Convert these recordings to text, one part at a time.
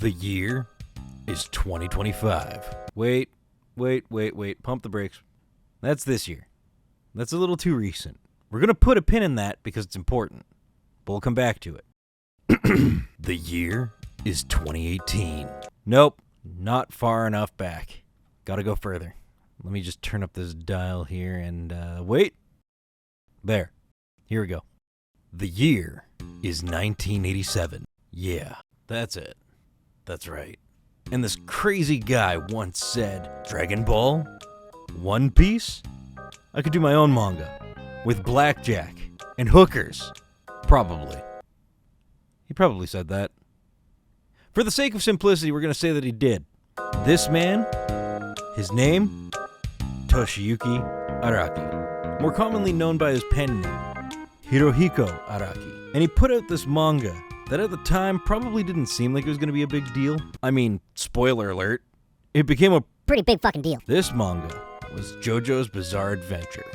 The year is 2025. Wait. Pump the brakes. That's this year. That's a little too recent. We're going to put a pin in that because it's important, but we'll come back to it. The year is 2018. Nope, not far enough back. Gotta go further. Let me just turn up this dial here and, wait. There. Here we go. The year is 1987. Yeah, that's it. That's right. And this crazy guy once said, Dragon Ball? One Piece? I could do my own manga. With blackjack and hookers. Probably. He probably said that. For the sake of simplicity, we're going to say that he did. This man, his name, Toshiyuki Araki. More commonly known by his pen name, Hirohiko Araki. And he put out this manga that at the time probably didn't seem like it was going to be a big deal. I mean, spoiler alert, it became a pretty big fucking deal. This manga was JoJo's Bizarre Adventure.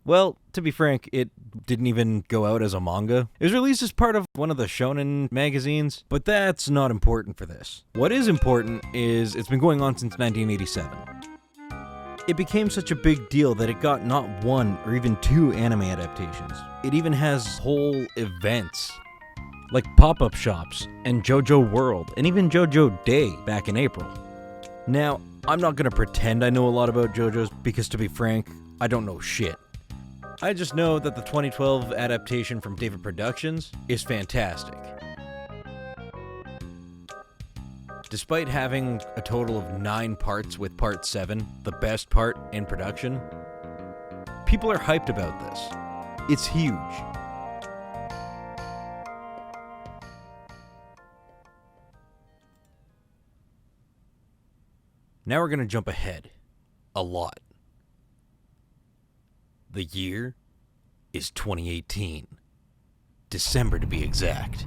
Well, to be frank, it didn't even go out as a manga. It was released as part of one of the shonen magazines, but that's not important for this. What is important is it's been going on since 1987. It became such a big deal that it got not one or even two anime adaptations. It even has whole events, like pop-up shops and JoJo World, and even JoJo Day back in April. Now, I'm not gonna pretend I know a lot about JoJo's because, to be frank, I don't know shit. I just know that the 2012 adaptation from David Productions is fantastic. Despite having a total of 9 parts with part 7, the best part in production, people are hyped about this. It's huge. Now we're going to jump ahead. A lot. The year is 2018. December to be exact.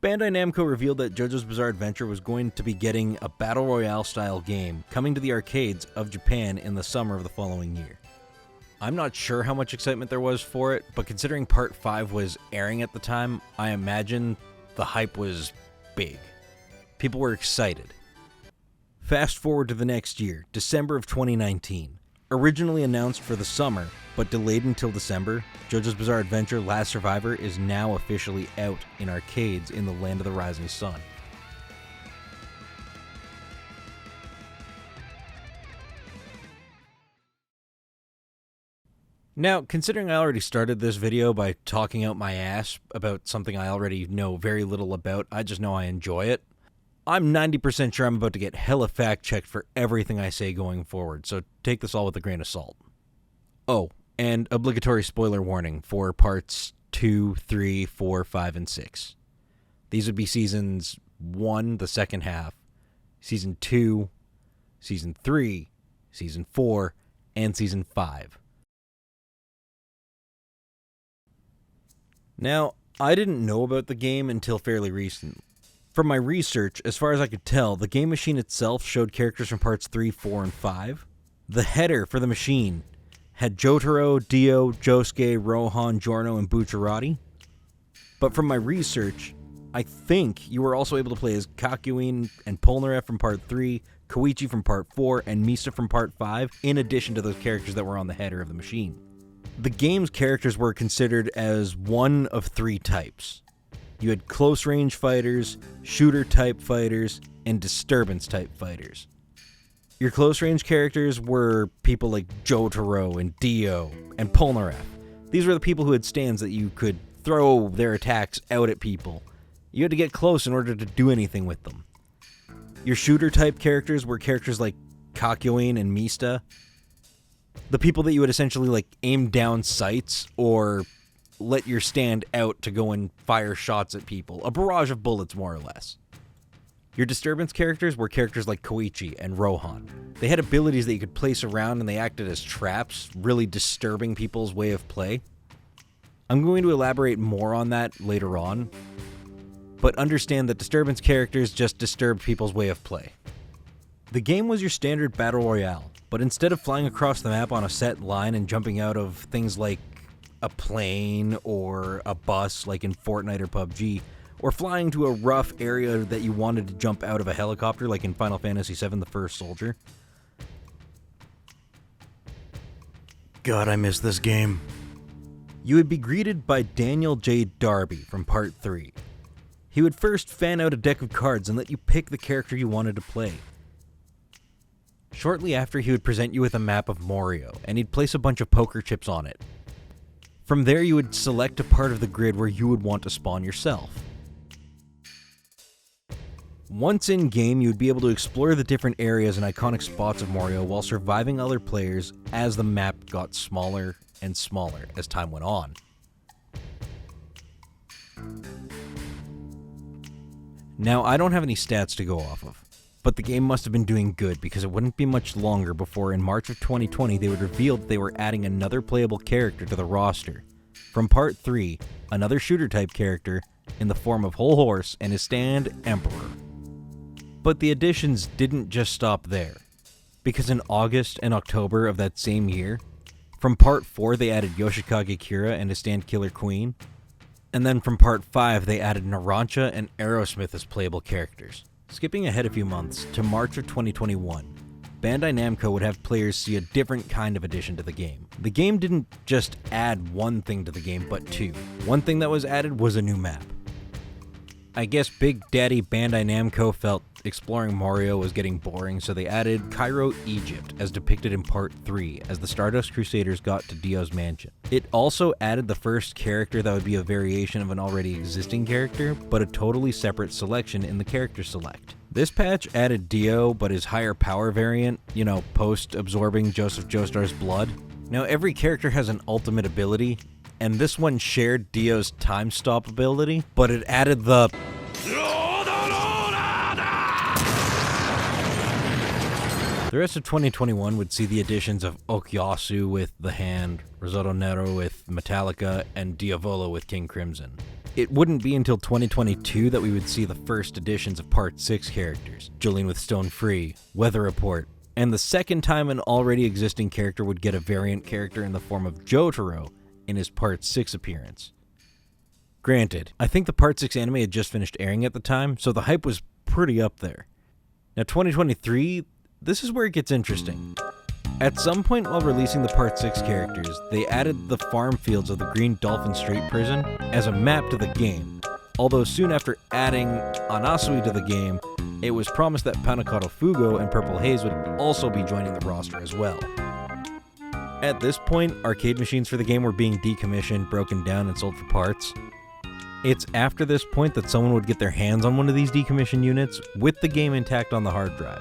Bandai Namco revealed that JoJo's Bizarre Adventure was going to be getting a Battle Royale style game coming to the arcades of Japan in the summer of the following year. I'm not sure how much excitement there was for it, but considering Part 5 was airing at the time, I imagine the hype was big. People were excited. Fast forward to the next year, December of 2019. Originally announced for the summer, but delayed until December, JoJo's Bizarre Adventure Last Survivor is now officially out in arcades in the land of the rising sun. Now, considering I already started this video by talking out my ass about something I already know very little about, I just know I enjoy it, I'm 90% sure I'm about to get hella fact-checked for everything I say going forward, so take this all with a grain of salt. Oh, and obligatory spoiler warning for parts 2, 3, 4, 5, and 6. These would be Seasons 1, the second half, Season 2, Season 3, Season 4, and Season 5. Now, I didn't know about the game until fairly recently. From my research, as far as I could tell, the game machine itself showed characters from parts 3, 4, and 5. The header for the machine had Jotaro, Dio, Josuke, Rohan, Giorno, and Bucciarati. But from my research, I think you were also able to play as Kakyoin and Polnareff from part 3, Koichi from part 4, and Mista from part 5, in addition to those characters that were on the header of the machine. The game's characters were considered as one of 3 types. You had close-range fighters, shooter-type fighters, and disturbance-type fighters. Your close-range characters were people like Jotaro and Dio and Polnareff. These were the people who had stands that you could throw their attacks out at people. You had to get close in order to do anything with them. Your shooter-type characters were characters like Kakyoin and Mista. The people that you would essentially aim down sights or let your stand out to go and fire shots at people. A barrage of bullets, more or less. Your disturbance characters were characters like Koichi and Rohan. They had abilities that you could place around and they acted as traps, really disturbing people's way of play. I'm going to elaborate more on that later on, but understand that disturbance characters just disturbed people's way of play. The game was your standard battle royale, but instead of flying across the map on a set line and jumping out of things like a plane or a bus like in Fortnite or PUBG, or flying to a rough area that you wanted to jump out of a helicopter like in Final Fantasy VII The First Soldier. God, I miss this game. You would be greeted by Daniel J. Darby from Part 3. He would first fan out a deck of cards and let you pick the character you wanted to play. Shortly after, he would present you with a map of Morio, and he'd place a bunch of poker chips on it. From there, you would select a part of the grid where you would want to spawn yourself. Once in-game, you would be able to explore the different areas and iconic spots of Morio while surviving other players as the map got smaller and smaller as time went on. Now, I don't have any stats to go off of, but the game must have been doing good because it wouldn't be much longer before in March of 2020 they would reveal that they were adding another playable character to the roster. From Part 3, another shooter-type character in the form of Hol Horse and his stand, Emperor. But the additions didn't just stop there, because in August and October of that same year, from Part 4 they added Yoshikage Kira and his stand Killer Queen, and then from Part 5 they added Naranchia and Aerosmith as playable characters. Skipping ahead a few months to March of 2021, Bandai Namco would have players see a different kind of addition to the game. The game didn't just add one thing to the game, but two. One thing that was added was a new map. I guess Big Daddy Bandai Namco felt exploring Mario was getting boring, so they added Cairo, Egypt, as depicted in Part 3, as the Stardust Crusaders got to Dio's mansion. It also added the first character that would be a variation of an already existing character, but a totally separate selection in the character select. This patch added Dio, but his higher power variant, post-absorbing Joseph Joestar's blood. Now, every character has an ultimate ability, and this one shared Dio's time stop ability, but it added the The rest of 2021 would see the additions of Okuyasu with The Hand, Risotto Nero with Metallica, and Diavolo with King Crimson. It wouldn't be until 2022 that we would see the first additions of Part 6 characters, Jolyne with Stone Free, Weather Report, and the second time an already existing character would get a variant character in the form of Jotaro in his Part 6 appearance. Granted, I think the Part 6 anime had just finished airing at the time, so the hype was pretty up there. Now 2023, this is where it gets interesting. At some point while releasing the Part 6 characters, they added the farm fields of the Green Dolphin Street Prison as a map to the game, although soon after adding Anasui to the game, it was promised that Panicato Fugo and Purple Haze would also be joining the roster as well. At this point, arcade machines for the game were being decommissioned, broken down, and sold for parts. It's after this point that someone would get their hands on one of these decommissioned units with the game intact on the hard drive.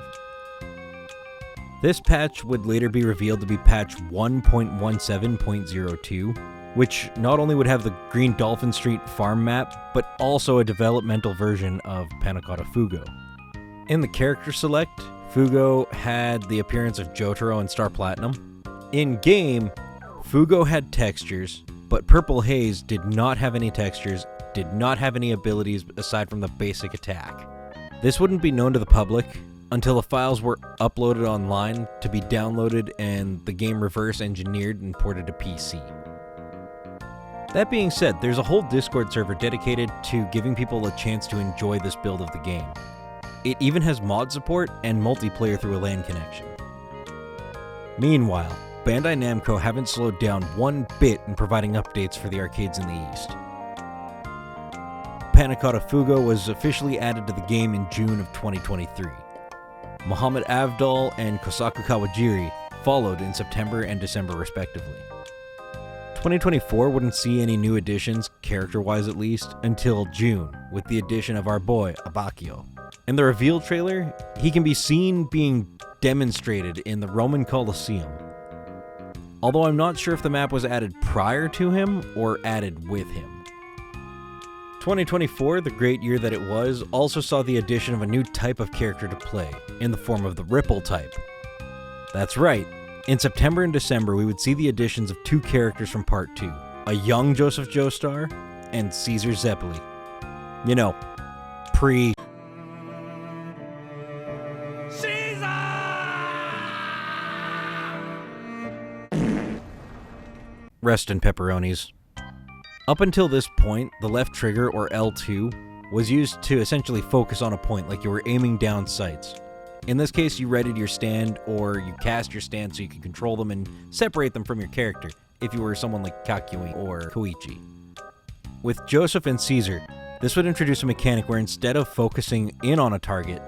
This patch would later be revealed to be patch 1.17.02, which not only would have the Green Dolphin Street farm map, but also a developmental version of Panicato Fugo. In the character select, Fugo had the appearance of Jotaro and Star Platinum. In-game, Fugo had textures, but Purple Haze did not have any textures, did not have any abilities aside from the basic attack. This wouldn't be known to the public until the files were uploaded online to be downloaded and the game reverse engineered and ported to PC. That being said, there's a whole Discord server dedicated to giving people a chance to enjoy this build of the game. It even has mod support and multiplayer through a LAN connection. Meanwhile, Bandai Namco haven't slowed down one bit in providing updates for the arcades in the East. Panicato Fugo was officially added to the game in June of 2023. Muhammad Avdol and Kosaku Kawajiri followed in September and December respectively. 2024 wouldn't see any new additions, character-wise at least, until June, with the addition of our boy, Abakio. In the reveal trailer, he can be seen being demonstrated in the Roman Colosseum. Although I'm not sure if the map was added prior to him or added with him. 2024, the great year that it was, also saw the addition of a new type of character to play, in the form of the Ripple type. That's right, in September and December we would see the additions of two characters from Part 2, a young Joseph Joestar and Caesar Zeppeli. Pre- Rest in pepperonis. Up until this point, the left trigger, or L2, was used to essentially focus on a point, like you were aiming down sights. In this case, you readied your stand, or you cast your stand so you can control them and separate them from your character, if you were someone like Kakyoin or Koichi. With Joseph and Caesar, this would introduce a mechanic where instead of focusing in on a target,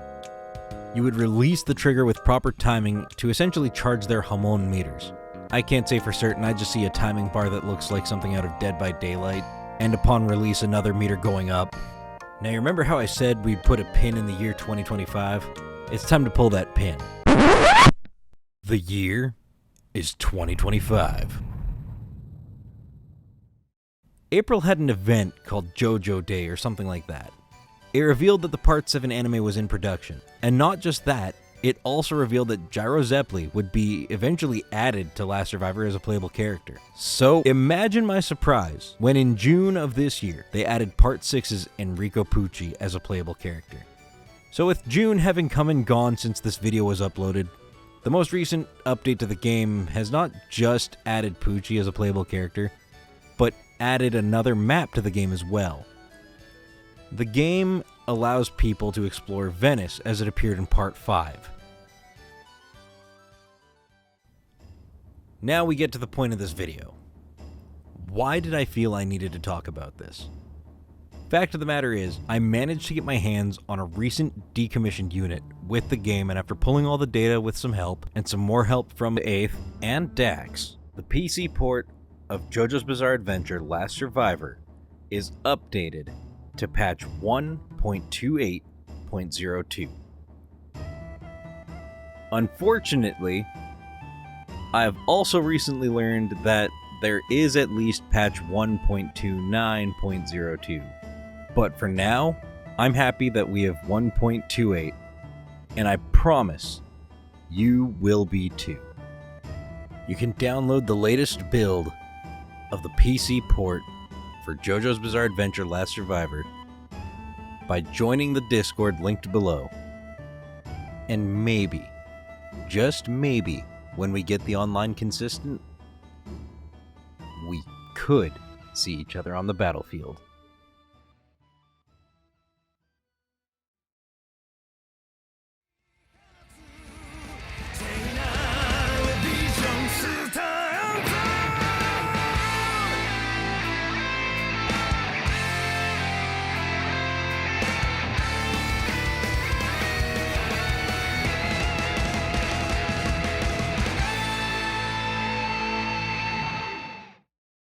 you would release the trigger with proper timing to essentially charge their Hamon meters. I can't say for certain, I just see a timing bar that looks like something out of Dead by Daylight, and upon release another meter going up. Now you remember how I said we'd put a pin in the year 2025? It's time to pull that pin. The year is 2025. April had an event called Jojo Day or something like that. It revealed that the Part 7 anime was in production. And not just that, it also revealed that Gyro Zeppeli would be eventually added to Last Survivor as a playable character. So imagine my surprise when in June of this year, they added Part 6's Enrico Pucci as a playable character. So with June having come and gone since this video was uploaded, the most recent update to the game has not just added Pucci as a playable character, but added another map to the game as well. The game allows people to explore Venice as it appeared in Part 5. Now we get to the point of this video. Why did I feel I needed to talk about this? Fact of the matter is, I managed to get my hands on a recent decommissioned unit with the game, and after pulling all the data with some help, and some more help from the 8th and Dax, the PC port of JoJo's Bizarre Adventure Last Survivor is updated to patch 1.28.02. Unfortunately, I have also recently learned that there is at least patch 1.29.02. But for now, I'm happy that we have 1.28, and I promise you will be too. You can download the latest build of the PC port for JoJo's Bizarre Adventure Last Survivor by joining the Discord linked below. And maybe, just maybe, when we get the online consistent, we could see each other on the battlefield.